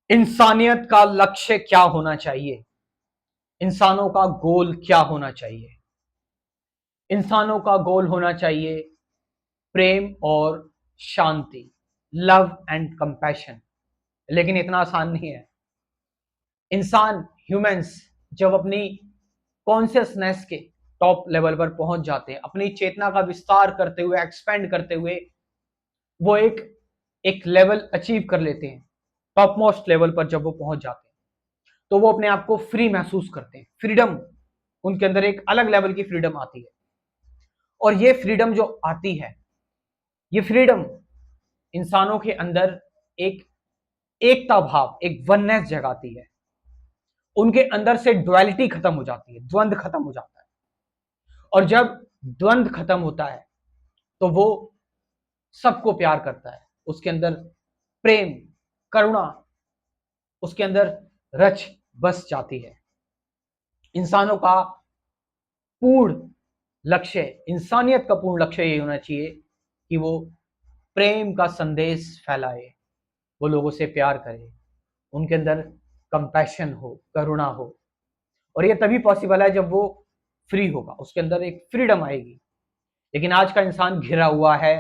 इंसानियत का लक्ष्य क्या होना चाहिए? इंसानों का गोल क्या होना चाहिए? इंसानों का गोल होना चाहिए प्रेम और शांति, लव एंड कंपैशन। लेकिन इतना आसान नहीं है। इंसान, ह्यूमंस जब अपनी कॉन्शियसनेस के टॉप लेवल पर पहुंच जाते हैं, अपनी चेतना का विस्तार करते हुए, एक्सपेंड करते हुए, वो एक एक लेवल अचीव कर लेते हैं। टॉप मोस्ट लेवल पर जब वो पहुंच जाते हैं तो वो अपने आप को फ्री महसूस करते हैं। फ्रीडम, उनके अंदर एक अलग लेवल की फ्रीडम आती है। और ये फ्रीडम जो आती है, ये फ्रीडम इंसानों के अंदर एक एकता भाव, एक वननेस जगाती है। उनके अंदर से डुअलिटी खत्म हो जाती है, द्वंद्व खत्म हो जाता है। और जब द्वंद्व खत्म होता है तो वो सबको प्यार करता है। उसके अंदर प्रेम, करुणा उसके अंदर रच बस जाती है। इंसानों का पूर्ण लक्ष्य, इंसानियत का पूर्ण लक्ष्य ये होना चाहिए कि वो प्रेम का संदेश फैलाए, वो लोगों से प्यार करे, उनके अंदर कंपैशन हो, करुणा हो। और ये तभी पॉसिबल है जब वो फ्री होगा, उसके अंदर एक फ्रीडम आएगी। लेकिन आज का इंसान घिरा हुआ है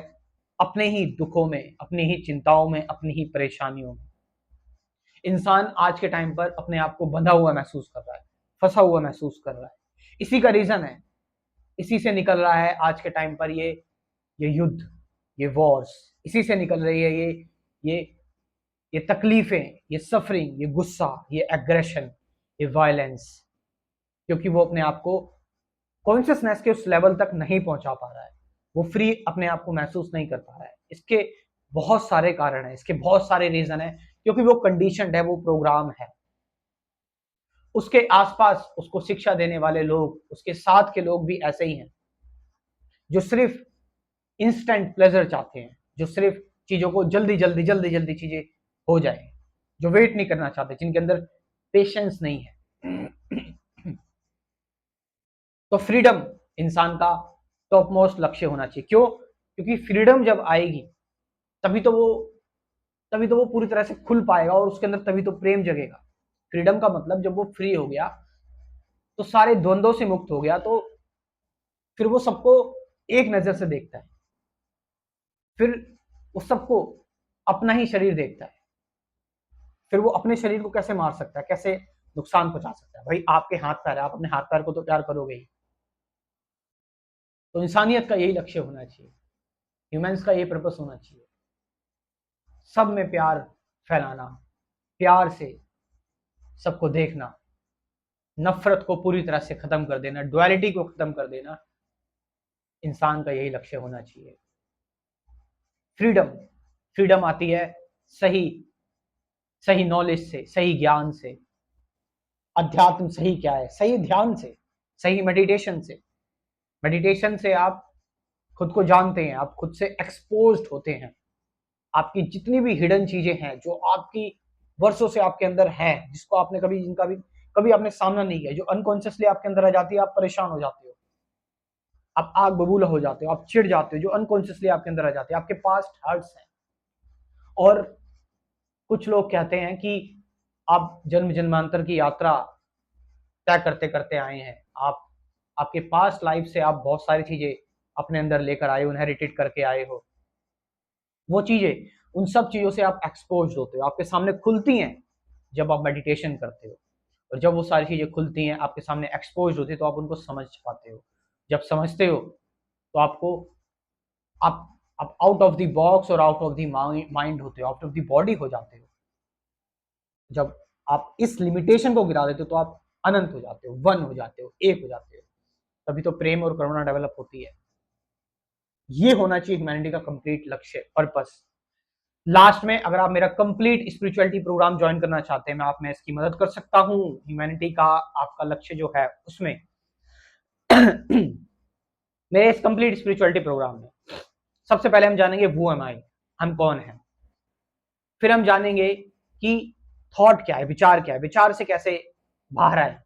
अपने ही दुखों में, अपनी ही चिंताओं में, अपनी ही परेशानियों में। इंसान आज के टाइम पर अपने आप को बंधा हुआ महसूस कर रहा है, फंसा हुआ महसूस कर रहा है। इसी का रीजन है, इसी से निकल रहा है आज के टाइम पर ये युद्ध, ये वॉर्स, इसी से निकल रही है ये ये तकलीफें, ये सफरिंग, ये गुस्सा, ये एग्रेशन, ये वायलेंस। क्योंकि वो अपने आप को कॉन्शियसनेस के उस लेवल तक नहीं पहुंचा पा रहा है, वो फ्री अपने आप को महसूस नहीं कर पा रहा है। इसके बहुत सारे कारण हैं, इसके बहुत सारे रीजन हैं, क्योंकि वो कंडीशनड है, वो प्रोग्राम है। उसके आसपास उसको शिक्षा देने वाले लोग, उसके साथ के लोग भी ऐसे ही हैं, जो सिर्फ इंस्टेंट प्लेजर चाहते हैं, जो सिर्फ चीजों को जल्दी जल्दी जल्दी जल्दी चीजें हो जाए, जो वेट नहीं करना चाहते, जिनके अंदर पेशेंस नहीं है। तो फ्रीडम इंसान का टॉप मोस्ट लक्ष्य होना चाहिए। क्यों? क्योंकि फ्रीडम जब आएगी तभी तो वो तभी तो वो पूरी तरह से खुल पाएगा, और उसके अंदर तभी तो प्रेम जगेगा। फ्रीडम का मतलब जब वो फ्री हो गया तो सारे द्वंद्वों से मुक्त हो गया, तो फिर वो सबको एक नजर से देखता है, फिर उस सबको अपना ही शरीर देखता है। फिर वो अपने शरीर को कैसे मार सकता है, कैसे नुकसान पहुंचा सकता है? भाई आपके हाथ पैर है, आप अपने हाथ पैर को तो प्यार करोगे ही। तो इंसानियत का यही लक्ष्य होना चाहिए, ह्यूमंस का यही पर्पस होना चाहिए, सब में प्यार फैलाना, प्यार से सबको देखना, नफरत को पूरी तरह से खत्म कर देना, डुअलिटी को खत्म कर देना। इंसान का यही लक्ष्य होना चाहिए। फ्रीडम, फ्रीडम आती है सही सही नॉलेज से, सही ज्ञान से। अध्यात्म सही क्या है? सही ध्यान से, सही मेडिटेशन से। मेडिटेशन से आप खुद को जानते हैं, आप खुद से एक्सपोज्ड होते हैं। आपकी जितनी भी हिडन चीजें हैं, जो आपकी वर्षों से आपके अंदर है, जिसको आपने कभी जिनका भी कभी आपने सामना नहीं किया, जो अनकॉन्शियसली आपके अंदर आ जाती है, आप परेशान हो जाते हो, आप आग बबूला हो जाते हो, आप चिढ़ जाते हो, जो अनकॉन्शियसली आपके अंदर आ जाती है, आपके पास्ट हर्ट्स हैं। और कुछ लोग कहते हैं कि आप जन्म जन्मांतर की यात्रा तय करते करते आए हैं। आप आपके पास्ट लाइफ से आप बहुत सारी चीजें अपने अंदर लेकर आए हो, इनहेरिटेड करके आए हो। वो चीजें, उन सब चीजों से आप एक्सपोज होते हो, आपके सामने खुलती हैं जब आप मेडिटेशन करते हो। और जब वो सारी चीजें खुलती हैं, आपके सामने एक्सपोज होती है, तो आप उनको समझ पाते हो। जब समझते हो तो आपको आप आप आउट ऑफ द बॉक्स और आउट ऑफ द माइंड होते हो, आउट ऑफ द बॉडी हो जाते हो। जब आप इस लिमिटेशन को गिरा देते हो तो आप अनंत हो जाते हो, वन हो जाते हो, एक हो जाते हो। तभी तो प्रेम और करुणा डेवलप होती है। ये होना चाहिए ह्यूमैनिटी का कंप्लीट लक्ष्य, पर्पस। लास्ट में अगर आप मेरा कंप्लीट स्पिरिचुअलिटी प्रोग्राम ज्वाइन करना चाहते हैं, मैं इसकी मदद कर सकता हूँ। ह्यूमैनिटी का आपका लक्ष्य जो है उसमें मेरे इस कंप्लीट स्पिरिचुअलिटी प्रोग्राम में सबसे पहले हम जानेंगे वो एम आई, हम कौन हैं। फिर हम जानेंगे कि थॉट क्या है, विचार क्या है, विचार से कैसे बाहर आए,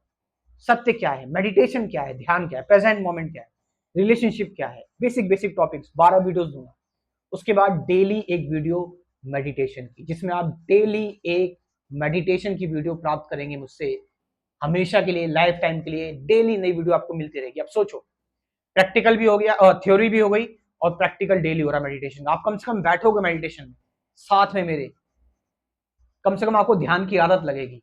सत्य क्या है, मेडिटेशन क्या है, ध्यान क्या है, प्रेजेंट मोमेंट क्या है, रिलेशनशिप क्या है। बेसिक बेसिक टॉपिक्स 12 वीडियोस दूंगा। उसके बाद डेली एक वीडियो मेडिटेशन की, जिसमें आप डेली एक मेडिटेशन की वीडियो प्राप्त करेंगे मुझसे हमेशा के लिए, लाइफ टाइम के लिए। डेली नई वीडियो आपको मिलती रहेगी। अब सोचो, प्रैक्टिकल भी हो गया और थ्योरी भी हो गई और प्रैक्टिकल डेली हो रहा है मेडिटेशन। आप कम से कम बैठोगे मेडिटेशन में साथ में मेरे, कम से कम आपको ध्यान की आदत लगेगी।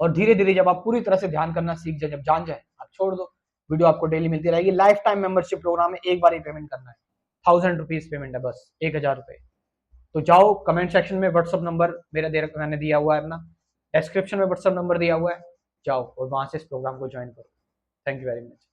और धीरे धीरे जब आप पूरी तरह से ध्यान करना सीख जाए, जब जान जाए, आप छोड़ दो। वीडियो आपको डेली मिलती रहेगी। लाइफ टाइम मेंबरशिप प्रोग्राम में एक बार ही पेमेंट करना है, 1000 रुपीज पेमेंट है, बस 1000 रुपए। तो जाओ, कमेंट सेक्शन में व्हाट्सअप नंबर मेरा मैंने दिया हुआ है अपना, डिस्क्रिप्शन में व्हाट्सअप नंबर दिया हुआ है, जाओ और वहां से इस प्रोग्राम को ज्वाइन करो। Thank you very much.